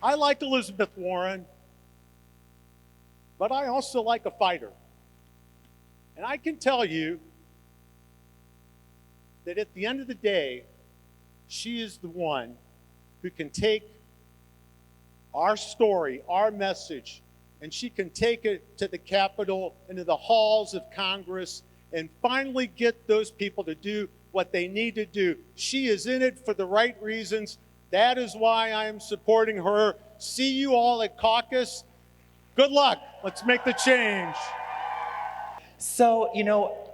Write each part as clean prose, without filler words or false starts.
I like Elizabeth Warren, but I also like a fighter. And I can tell you that at the end of the day, she is the one who can take our story, our message, and she can take it to the Capitol, into the halls of Congress, and finally get those people to do what they need to do. She is in it for the right reasons. That is why I am supporting her. See you all at caucus. Good luck. Let's make the change. So,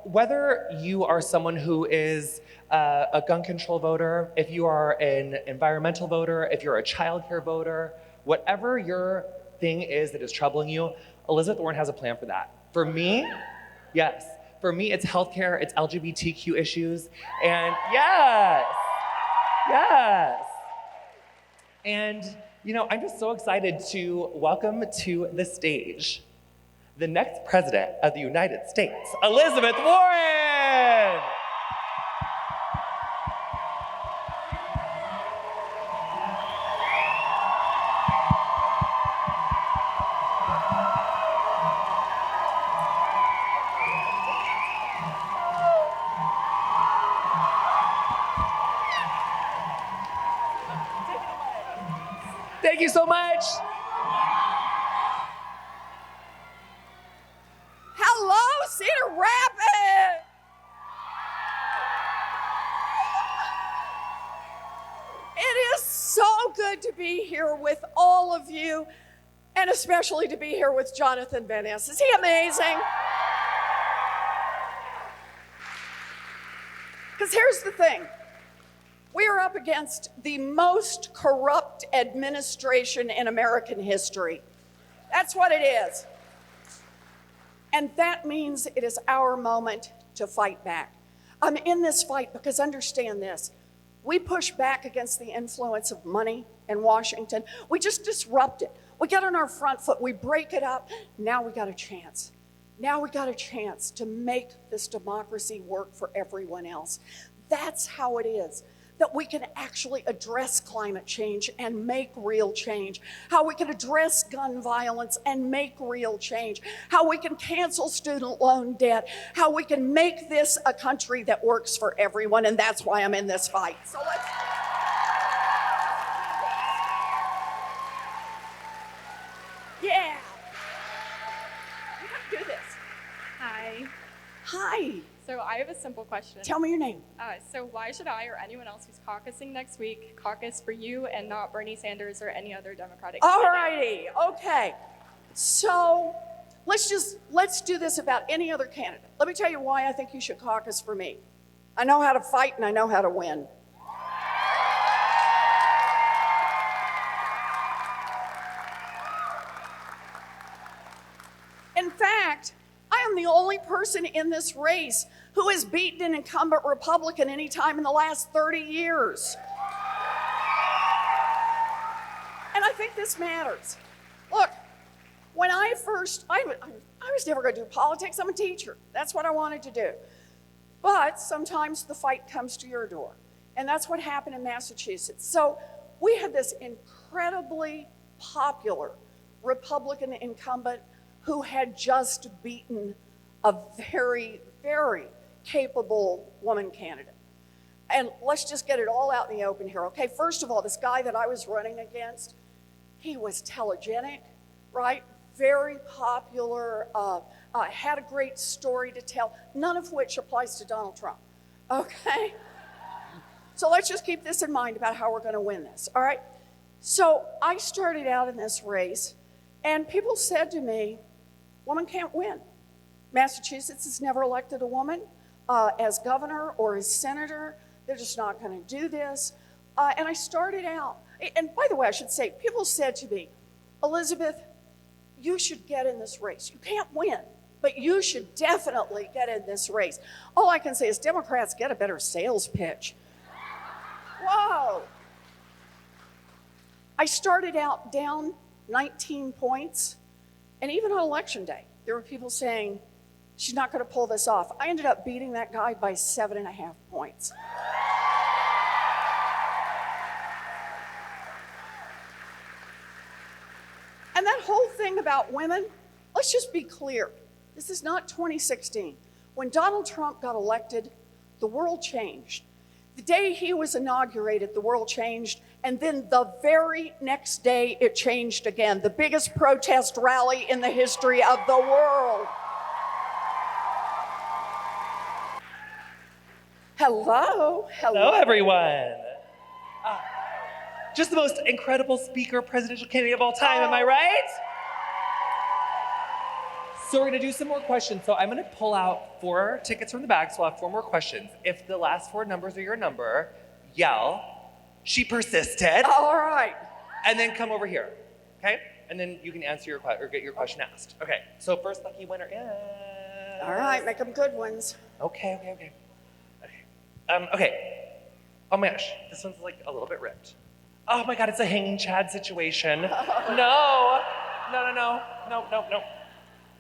whether you are someone who is a gun control voter, if you are an environmental voter, if you're a childcare voter, whatever your thing is that is troubling you, Elizabeth Warren has a plan for that. For me, yes. For me, it's healthcare, it's LGBTQ issues, and yes. And, I'm just so excited to welcome to the stage the next president of the United States, Elizabeth Warren! Thank you so much. Hello, Cedar Rapids! It is so good to be here with all of you, and especially to be here with Jonathan Van Ness. Is he amazing? Because here's the thing. We are up against the most corrupt administration in American history. That's what it is. And that means it is our moment to fight back. I'm in this fight because understand this. We push back against the influence of money in Washington. We just disrupt it. We get on our front foot, we break it up. Now we got a chance. Now we got a chance to make this democracy work for everyone else. That's how it is. That we can actually address climate change and make real change, how we can address gun violence and make real change, how we can cancel student loan debt, how we can make this a country that works for everyone, and that's why I'm in this fight. So let's... Yeah. You have to do this. Hi. Hi. So I have a simple question. Tell me your name. So why should I or anyone else who's caucusing next week caucus for you and not Bernie Sanders or any other Democratic All candidate? righty. Okay. So let's do this about any other candidate. Let me tell you why I think you should caucus for me. I know how to fight and I know how to win. In fact, I am the only person in this race who has beaten an incumbent Republican any time in the last 30 years. And I think this matters. Look, when I was never going to do politics. I'm a teacher. That's what I wanted to do. But sometimes the fight comes to your door. And that's what happened in Massachusetts. So we had this incredibly popular Republican incumbent who had just beaten a very, very capable woman candidate. And let's just get it all out in the open here, okay? First of all, this guy that I was running against, he was telegenic, right? Very popular, had a great story to tell, none of which applies to Donald Trump, okay? So let's just keep this in mind about how we're gonna win this, all right? So I started out in this race, and people said to me, woman can't win. Massachusetts has never elected a woman as governor or as senator. They're just not going to do this. And I started out, and by the way, I should say, people said to me, Elizabeth, you should get in this race. You can't win, but you should definitely get in this race. All I can say is Democrats get a better sales pitch. Whoa. I started out down 19 points. And even on election day, there were people saying, she's not going to pull this off. I ended up beating that guy by 7.5 points. And that whole thing about women, let's just be clear. This is not 2016. When Donald Trump got elected, the world changed. The day he was inaugurated, the world changed, and then the very next day it changed again. The biggest protest rally in the history of the world. Hello. Hello, everyone. Just the most incredible speaker, presidential candidate of all time, am I right? So we're gonna do some more questions. So I'm gonna pull out 4 tickets from the bag, so we'll have 4 more questions. If the last 4 numbers are your number, yell, "She persisted," All right. and then come over here, okay? And then you can answer your or get your question asked. Okay, so first lucky winner is... All right, make them good ones. Okay. Okay. Oh my gosh, this one's like a little bit ripped. Oh my God, it's a hanging Chad situation. No.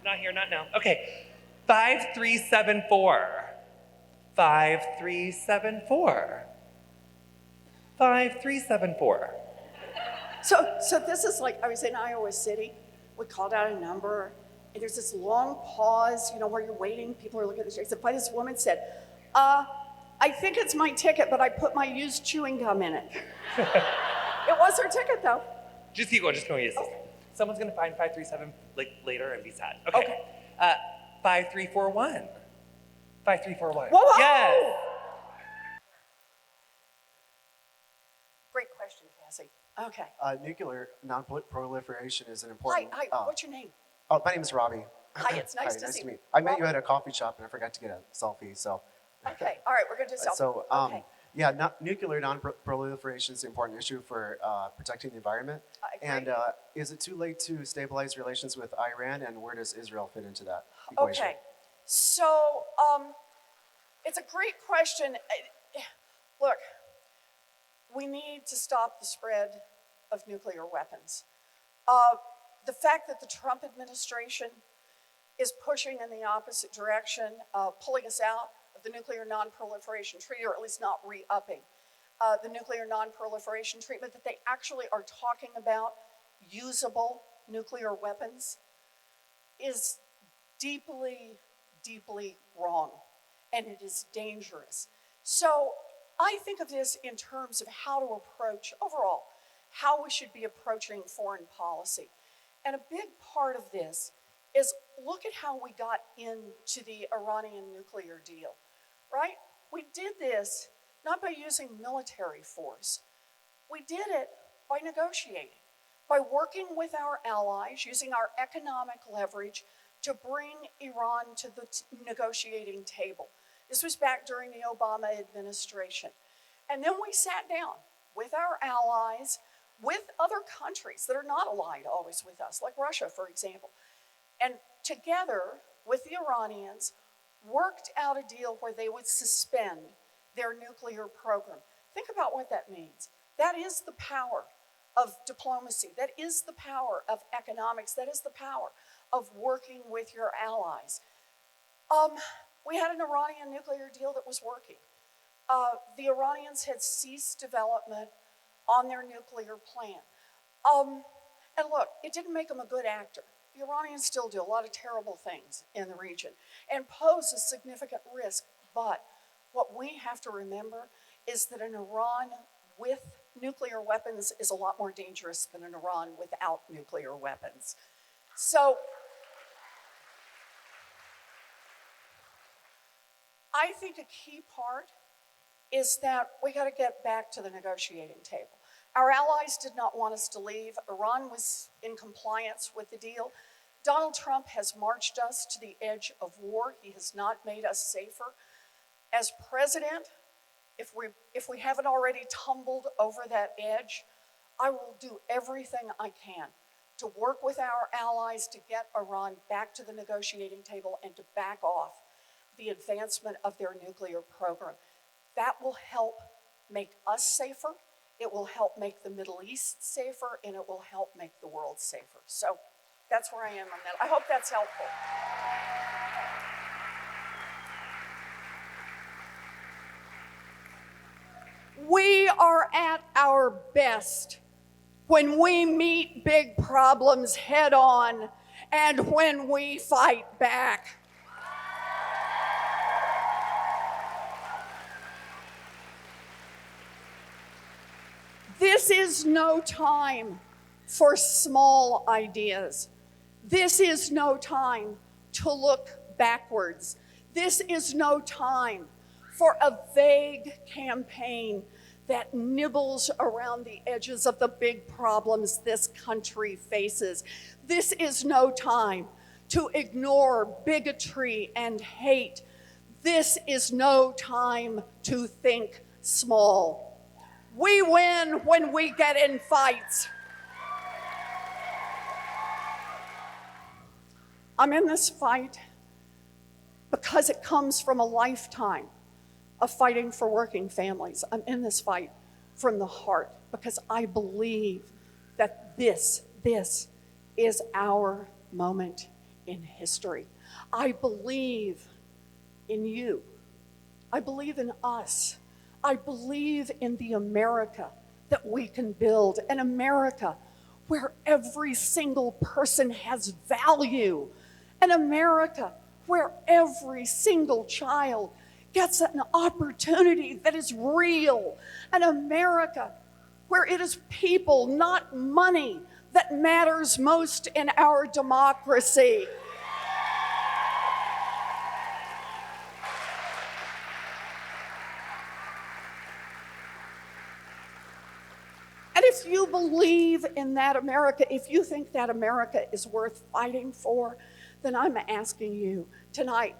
Not here, not now. Okay, 5374. 5374. 5374. So this is like, I was in Iowa City, we called out a number, and there's this long pause, where you're waiting, people are looking at the checks. And finally this woman said, I think it's my ticket, but I put my used chewing gum in it. It was her ticket, though. Just keep going. Yes. Okay. Someone's gonna find 537 later and be sad. Okay. 5341. 5341. Whoa! Yes. Great question, Cassie. Okay. Nuclear non-proliferation is an important... Hi, what's your name? Oh, my name is Robbie. Hi, it's nice Hi, to see you. meet. I met you at a coffee shop and I forgot to get a selfie, so... Okay, all right, we're gonna do selfie. So, Okay. yeah, nuclear non-proliferation is an important issue for protecting the environment. I agree. And is it too late to stabilize relations with Iran, and where does Israel fit into that equation? Okay, so it's a great question. Look, we need to stop the spread of nuclear weapons. The fact that the Trump administration is pushing in the opposite direction, pulling us out of the Nuclear Non-Proliferation Treaty, or at least not re-upping the Nuclear Non-Proliferation Treatment, that they actually are talking about usable nuclear weapons, is deeply, deeply wrong, and it is dangerous. So I think of this in terms of how to approach, overall, how we should be approaching foreign policy. And a big part of this is look at how we got into the Iranian nuclear deal, right? We did this not by using military force. We did it by negotiating, by working with our allies, using our economic leverage to bring Iran to the negotiating table. This was back during the Obama administration. And then we sat down with our allies, with other countries that are not allied always with us, like Russia, for example, and together with the Iranians, worked out a deal where they would suspend their nuclear program. Think about what that means. That is the power of diplomacy. That is the power of economics. That is the power of working with your allies. We had an Iranian nuclear deal that was working. The Iranians had ceased development on their nuclear plan. And look, it didn't make them a good actor. The Iranians still do a lot of terrible things in the region and pose a significant risk. But what we have to remember is that an Iran with nuclear weapons is a lot more dangerous than an Iran without nuclear weapons. So I think a key part is that we got to get back to the negotiating table. Our allies did not want us to leave. Iran was in compliance with the deal. Donald Trump has marched us to the edge of war. He has not made us safer. As president, if we haven't already tumbled over that edge, I will do everything I can to work with our allies to get Iran back to the negotiating table and to back off the advancement of their nuclear program. That will help make us safer, it will help make the Middle East safer, and it will help make the world safer. So that's where I am on that. I hope that's helpful. We are at our best when we meet big problems head on, and when we fight back. This is no time for small ideas. This is no time to look backwards. This is no time for a vague campaign that nibbles around the edges of the big problems this country faces. This is no time to ignore bigotry and hate. This is no time to think small. We win when we get in fights. I'm in this fight because it comes from a lifetime of fighting for working families. I'm in this fight from the heart because I believe that this is our moment in history. I believe in you. I believe in us. I believe in the America that we can build, an America where every single person has value, an America where every single child gets an opportunity that is real, an America where it is people, not money, that matters most in our democracy. And if you believe in that America, if you think that America is worth fighting for, then I'm asking you tonight,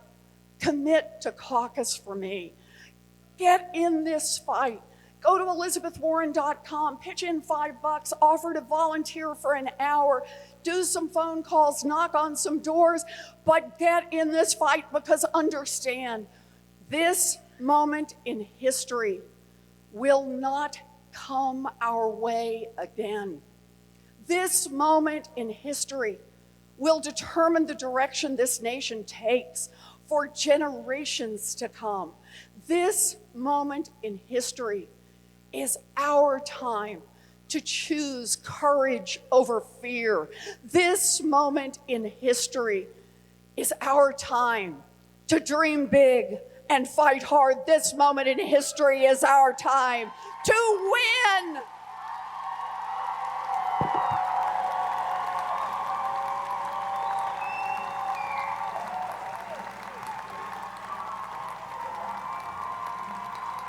commit to caucus for me. Get in this fight. Go to ElizabethWarren.com, pitch in $5, offer to volunteer for an hour, do some phone calls, knock on some doors, but get in this fight because understand, this moment in history will not come our way again. This moment in history will determine the direction this nation takes for generations to come. This moment in history is our time to choose courage over fear. This moment in history is our time to dream big and fight hard. This moment in history is our time to win.